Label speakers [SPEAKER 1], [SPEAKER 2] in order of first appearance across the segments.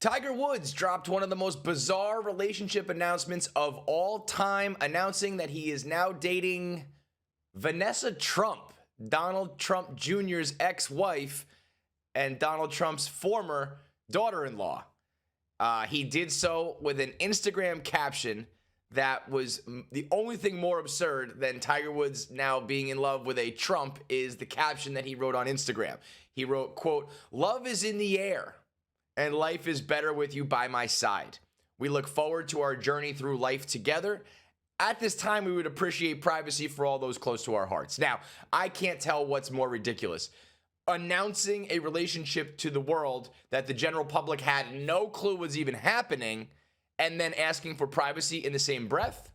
[SPEAKER 1] Tiger Woods dropped one of the most bizarre relationship announcements of all time, announcing that he is now dating Vanessa Trump, Donald Trump Jr.'s ex-wife and Donald Trump's former daughter-in-law. He did so with an Instagram caption that was the only thing more absurd than Tiger Woods now being in love with a Trump is the caption that he wrote on Instagram. He wrote, quote, "Love is in the air, and life is better with you by my side. We look forward to our journey through life together. At this time, we would appreciate privacy for all those close to our hearts." Now, I can't tell what's more ridiculous. Announcing a relationship to the world that the general public had no clue was even happening, and then asking for privacy in the same breath,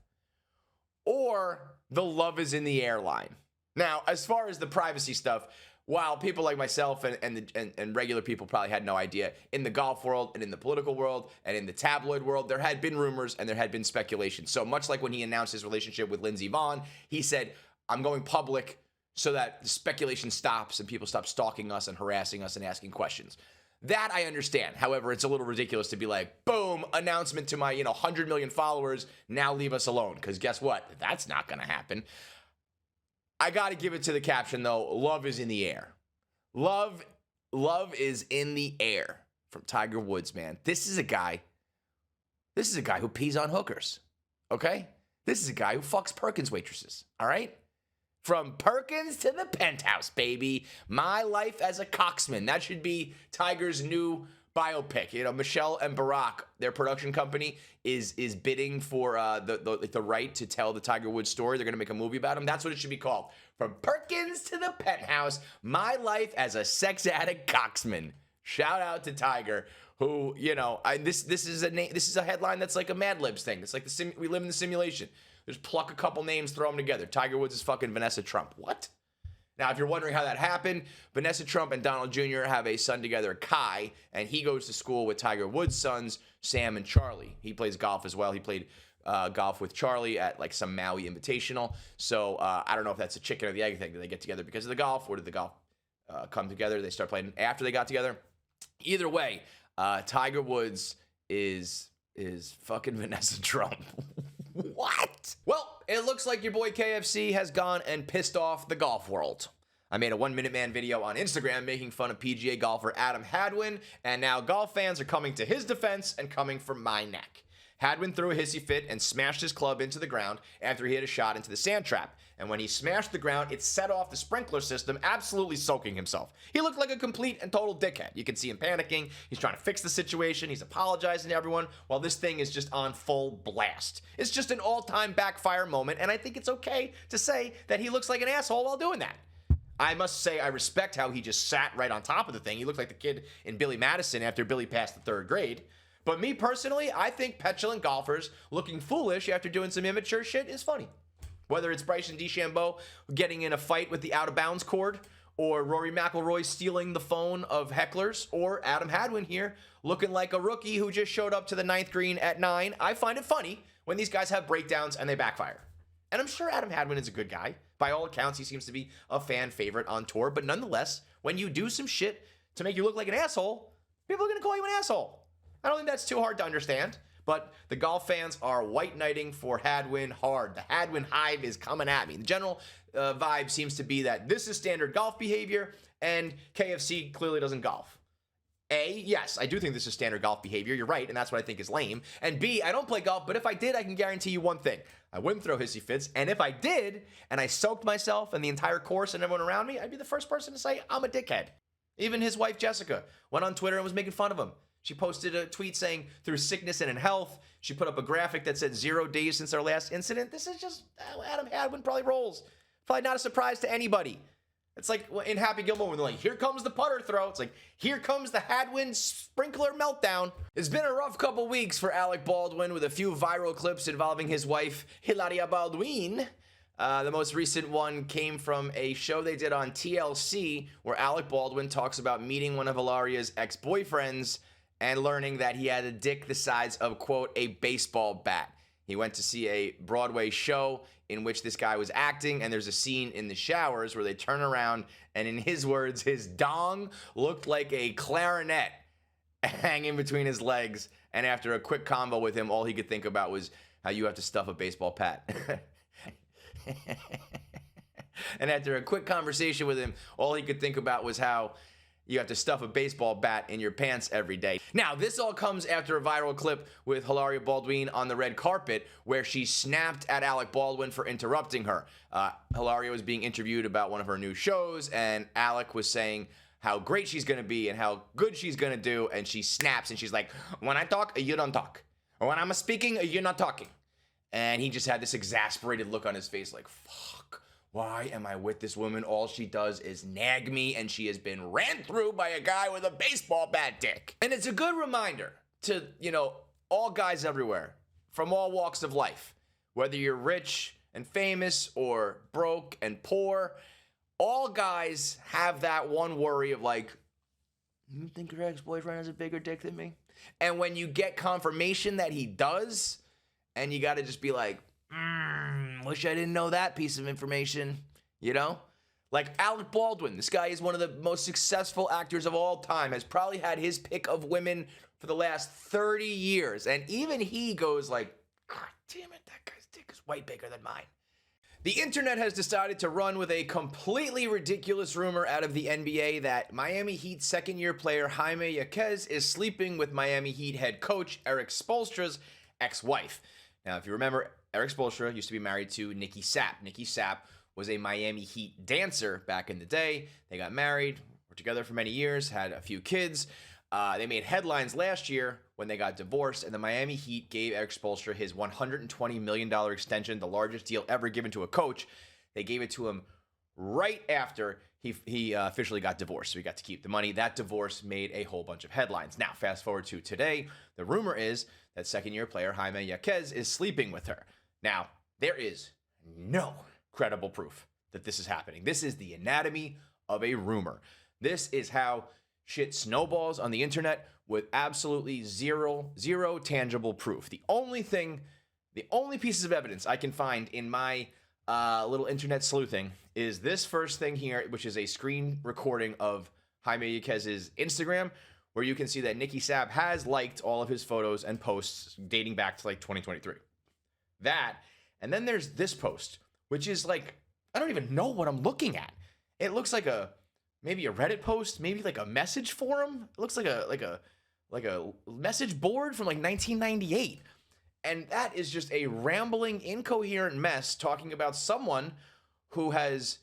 [SPEAKER 1] or the love is in the air line. Now, as far as the privacy stuff, while people like myself and regular people probably had no idea, in the golf world and in the political world and in the tabloid world, there had been rumors and there had been speculation. So much like when he announced his relationship with Lindsey Vonn, he said, "I'm going public so that the speculation stops and people stop stalking us and harassing us and asking questions." That I understand. However, it's a little ridiculous to be like, boom, announcement to my 100 million followers, now leave us alone. Because guess what? That's not going to happen. I got to give it to the caption, though. Love is in the air. Love is in the air from Tiger Woods, man. This is a guy who pees on hookers, okay? This is a guy who fucks Perkins waitresses, all right? From Perkins to the penthouse, baby. My life as a coxman. That should be Tiger's new biopic. Michelle and Barack, their production company, is bidding for the right to tell the Tiger Woods story. They're going to make a movie about him. That's what it should be called. From Perkins to the penthouse, my life as a sex addict coxman. Shout out to Tiger, who, this is a headline that's like a Mad Libs thing. It's like we live in the simulation. Just pluck a couple names, throw them together. Tiger Woods is fucking Vanessa Trump. What? Now, if you're wondering how that happened, Vanessa Trump and Donald Jr. have a son together, Kai, and he goes to school with Tiger Woods' sons, Sam and Charlie. He plays golf as well. He played golf with Charlie at like some Maui Invitational. So I don't know if that's a chicken or the egg thing. Did they get together because of the golf, or did the golf come together? They start playing after they got together. Either way, Tiger Woods is fucking Vanessa Trump. What? Well, it looks like your boy KFC has gone and pissed off the golf world. I made a 1-minute man video on Instagram making fun of PGA golfer Adam Hadwin, and now golf fans are coming to his defense and coming for my neck. Hadwin threw a hissy fit and smashed his club into the ground after he hit a shot into the sand trap. And when he smashed the ground, it set off the sprinkler system, absolutely soaking himself. He looked like a complete and total dickhead. You can see him panicking. He's trying to fix the situation. He's apologizing to everyone while this thing is just on full blast. It's just an all-time backfire moment, and I think it's okay to say that he looks like an asshole while doing that. I must say I respect how he just sat right on top of the thing. He looked like the kid in Billy Madison after Billy passed the 3rd grade. But me personally, I think petulant golfers looking foolish after doing some immature shit is funny. Whether it's Bryson DeChambeau getting in a fight with the out-of-bounds cord, or Rory McIlroy stealing the phone of hecklers, or Adam Hadwin here looking like a rookie who just showed up to the 9th green at 9. I find it funny when these guys have breakdowns and they backfire. And I'm sure Adam Hadwin is a good guy. By all accounts, he seems to be a fan favorite on tour. But nonetheless, when you do some shit to make you look like an asshole, people are going to call you an asshole. I don't think that's too hard to understand, but the golf fans are white knighting for Hadwin hard. The Hadwin hive is coming at me. The general vibe seems to be that this is standard golf behavior, and KFC clearly doesn't golf. A, yes, I do think this is standard golf behavior. You're right, and that's what I think is lame. And B, I don't play golf, but if I did, I can guarantee you one thing. I wouldn't throw hissy fits, and if I did, and I soaked myself and the entire course and everyone around me, I'd be the first person to say I'm a dickhead. Even his wife, Jessica, went on Twitter and was making fun of him. She posted a tweet saying, through sickness and in health. She put up a graphic that said 0 days since our last incident. This is just how Adam Hadwin probably rolls. Probably not a surprise to anybody. It's like in Happy Gilmore when they're like, here comes the putter throw. It's like, here comes the Hadwin sprinkler meltdown. It's been a rough couple weeks for Alec Baldwin with a few viral clips involving his wife, Hilaria Balwin. The most recent one came from a show they did on TLC where Alec Baldwin talks about meeting one of Hilaria's ex-boyfriends and learning that he had a dick the size of, quote, a baseball bat. He went to see a Broadway show in which this guy was acting, and there's a scene in the showers where they turn around, and in his words, his dong looked like a clarinet. hanging between his legs. And after a quick combo with him, all he could think about was how you have to stuff a baseball bat. And after a quick conversation with him, all he could think about was how you have to stuff a baseball bat in your pants every day. Now, this all comes after a viral clip with Hilaria Baldwin on the red carpet where she snapped at Alec Baldwin for interrupting her. Hilaria was being interviewed about one of her new shows, and Alec was saying how great she's going to be and how good she's going to do, and she snaps and she's like, when I talk, you don't talk. Or when I'm speaking, you're not talking. And he just had this exasperated look on his face like, fuck. Why am I with this woman? All she does is nag me, and she has been ran through by a guy with a baseball bat dick. And it's a good reminder to, all guys everywhere, from all walks of life, whether you're rich and famous or broke and poor, all guys have that one worry of like, you think your ex-boyfriend has a bigger dick than me? And when you get confirmation that he does, and you got to just be like, wish I didn't know that piece of information, Like Alec Baldwin, this guy is one of the most successful actors of all time, has probably had his pick of women for the last 30 years. And even he goes like, God damn it, that guy's dick is way bigger than mine. The internet has decided to run with a completely ridiculous rumor out of the NBA that Miami Heat second-year player Jaime Jaquez is sleeping with Miami Heat head coach Erik Spoelstra's ex-wife. Now, if you remember, Erik Spoelstra used to be married to Nikki Sapp. Nikki Sapp was a Miami Heat dancer back in the day. They got married, were together for many years, had a few kids. They made headlines last year when they got divorced, and the Miami Heat gave Erik Spoelstra his $120 million extension, the largest deal ever given to a coach. They gave it to him right after he officially got divorced, so he got to keep the money. That divorce made a whole bunch of headlines. Now, fast forward to today, the rumor is that second-year player Jaime Jaquez is sleeping with her. Now, there is no credible proof that this is happening. This is the anatomy of a rumor. This is how shit snowballs on the internet with absolutely zero tangible proof. The only pieces of evidence I can find in my little internet sleuthing is this first thing here, which is a screen recording of Jaime Jaquez's Instagram, where you can see that Nikki Sapp has liked all of his photos and posts dating back to like 2023. That, and then there's this post, which is like, I don't even know what I'm looking at. It looks like maybe a Reddit post, maybe like a message forum. It looks like a message board from like 1998. And that is just a rambling, incoherent mess talking about someone who has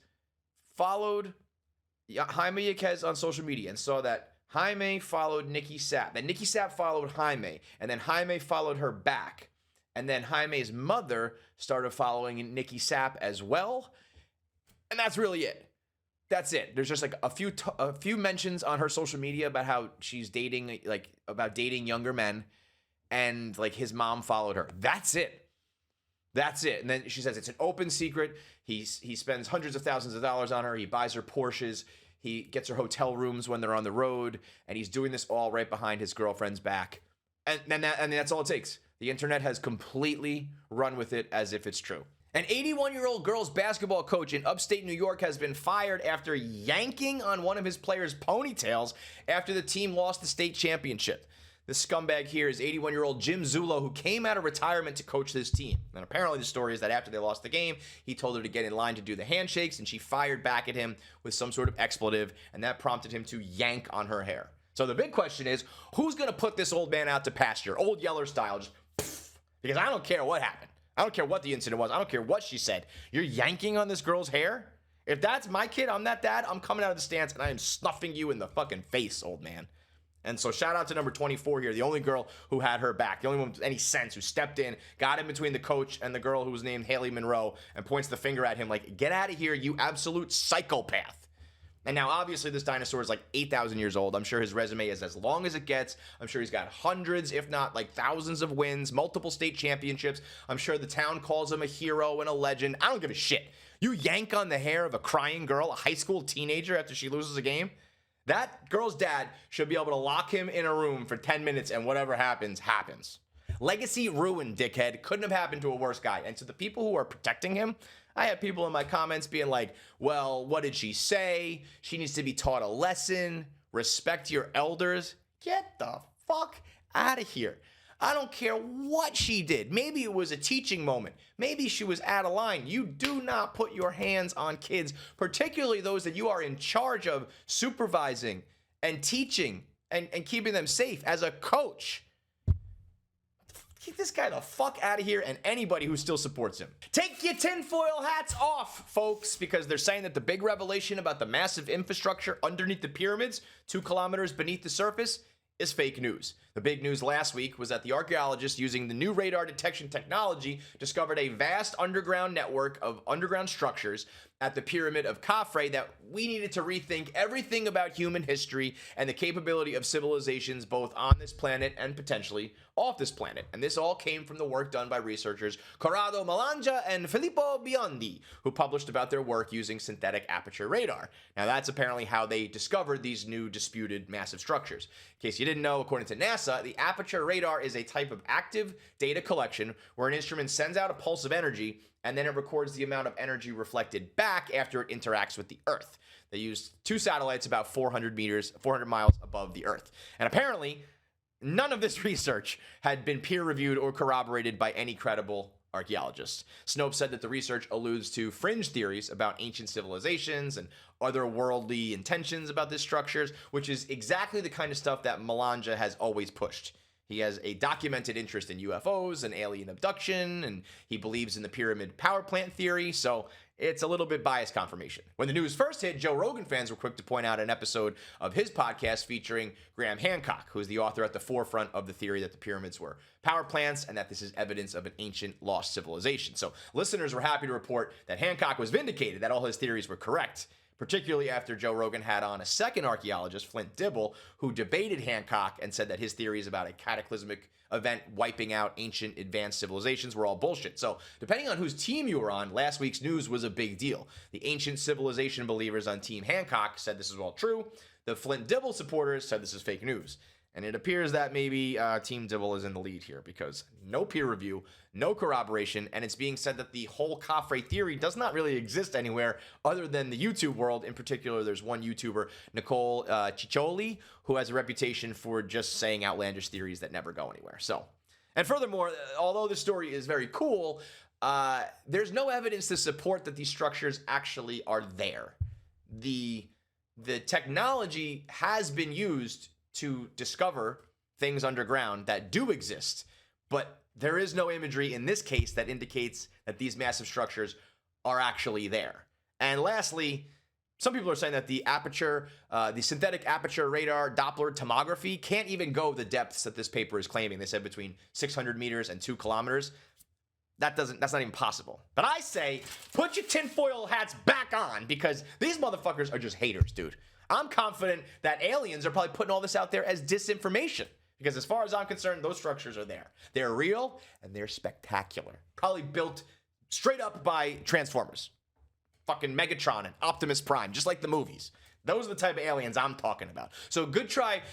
[SPEAKER 1] followed Jaime Jaquez on social media and saw that Jaime followed Nikki Sapp. Then Nikki Sapp followed Jaime, and then Jaime followed her back. And then Jaime's mother started following Nikki Sapp as well. And that's really it. That's it. There's just like a few mentions on her social media about how she's dating, like about dating younger men, and like his mom followed her. That's it. And then she says it's an open secret. He spends hundreds of thousands of dollars on her. He buys her Porsches. He gets her hotel rooms when they're on the road, and he's doing this all right behind his girlfriend's back. And that's all it takes. The internet has completely run with it as if it's true. An 81-year-old girls basketball coach in upstate New York has been fired after yanking on one of his players' ponytails after the team lost the state championship. The scumbag here is 81-year-old Jim Zulo, who came out of retirement to coach this team. And apparently the story is that after they lost the game, he told her to get in line to do the handshakes, and she fired back at him with some sort of expletive, and that prompted him to yank on her hair. So the big question is, who's going to put this old man out to pasture, Old Yeller style, just because I don't care what happened. I don't care what the incident was. I don't care what she said. You're yanking on this girl's hair? If that's my kid, I'm that dad, I'm coming out of the stands and I am snuffing you in the fucking face, old man. And so shout out to number 24 here, the only girl who had her back, the only one with any sense, who stepped in, got in between the coach and the girl who was named Haley Monroe, and points the finger at him like, get out of here, you absolute psychopath. And now, obviously, this dinosaur is like 8,000 years old. I'm sure his resume is as long as it gets. I'm sure he's got hundreds, if not like thousands of wins, multiple state championships. I'm sure the town calls him a hero and a legend. I don't give a shit. You yank on the hair of a crying girl, a high school teenager, after she loses a game? That girl's dad should be able to lock him in a room for 10 minutes and whatever happens, happens. Legacy ruined, dickhead. Couldn't have happened to a worse guy. And to the people who are protecting him, I have people in my comments being like, well, what did she say? She needs to be taught a lesson. Respect your elders. Get the fuck out of here. I don't care what she did. Maybe it was a teaching moment. Maybe she was out of line. You do not put your hands on kids, particularly those that you are in charge of supervising and teaching and keeping them safe as a coach. Keep this guy the fuck out of here and anybody who still supports him. Take your tinfoil hats off, folks, because they're saying that the big revelation about the massive infrastructure underneath the pyramids, 2 kilometers beneath the surface, is fake news. The big news last week was that the archaeologists using the new radar detection technology discovered a vast underground network of underground structures at the pyramid of Khafre that we needed to rethink everything about human history and the capability of civilizations both on this planet and potentially off this planet. And this all came from the work done by researchers Corrado Malanja and Filippo Biondi, who published about their work using synthetic aperture radar. Now that's apparently how they discovered these new disputed massive structures. In case you didn't know, according to NASA, the aperture radar is a type of active data collection where an instrument sends out a pulse of energy and then it records the amount of energy reflected back after it interacts with the Earth. They used 2 satellites about 400 miles above the Earth. And apparently, none of this research had been peer-reviewed or corroborated by any credible archaeologists. Snopes said that the research alludes to fringe theories about ancient civilizations and otherworldly intentions about these structures, which is exactly the kind of stuff that Malanja has always pushed. He has a documented interest in UFOs and alien abduction, and he believes in the pyramid power plant theory, so it's a little bit biased confirmation. When the news first hit, Joe Rogan fans were quick to point out an episode of his podcast featuring Graham Hancock, who is the author at the forefront of the theory that the pyramids were power plants and that this is evidence of an ancient lost civilization. So listeners were happy to report that Hancock was vindicated, that all his theories were correct, particularly after Joe Rogan had on a second archaeologist, Flint Dibble, who debated Hancock and said that his theories about a cataclysmic event wiping out ancient advanced civilizations were all bullshit. So depending on whose team you were on, last week's news was a big deal. The ancient civilization believers on Team Hancock said this is all true. The Flint Dibble supporters said this is fake news. And it appears that maybe Team Dibble is in the lead here because no peer review, no corroboration, and it's being said that the whole Khafre theory does not really exist anywhere other than the YouTube world. In particular, there's one YouTuber, Nicole Ciccioli, who has a reputation for just saying outlandish theories that never go anywhere. So, and furthermore, although the story is very cool, there's no evidence to support that these structures actually are there. The technology has been used to discover things underground that do exist, but there is no imagery in this case that indicates that these massive structures are actually there. And lastly, some people are saying that the synthetic aperture radar Doppler tomography can't even go the depths that this paper is claiming. They said between 600 meters and 2 kilometers. That's not even possible. But I say, put your tinfoil hats back on because these motherfuckers are just haters, dude. I'm confident that aliens are probably putting all this out there as disinformation because as far as I'm concerned, those structures are there. They're real and they're spectacular. Probably built straight up by Transformers. Fucking Megatron and Optimus Prime, just like the movies. Those are the type of aliens I'm talking about. So good try,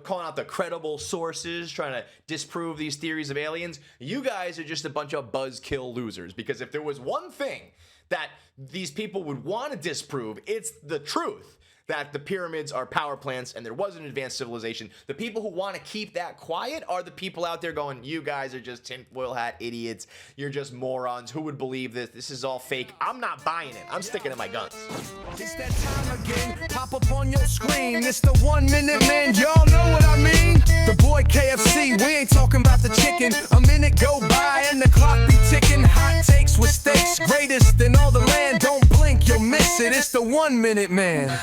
[SPEAKER 1] calling out the credible sources, trying to disprove these theories of aliens. You guys are just a bunch of buzzkill losers because if there was one thing that these people would want to disprove, it's the truth that the pyramids are power plants and there was an advanced civilization. The people who want to keep that quiet are the people out there going, you guys are just tinfoil hat idiots. You're just morons. Who would believe this? This is all fake. I'm not buying it. I'm sticking to my guns.
[SPEAKER 2] It's that time again. Pop up on your screen. It's the 1 minute man. Y'all know what I mean. The boy KFC. We ain't talking about the chicken. A minute go by and the clock be ticking. Hot takes with stakes. Greatest in all the land. Don't blink, you'll miss it. It's the 1 minute man.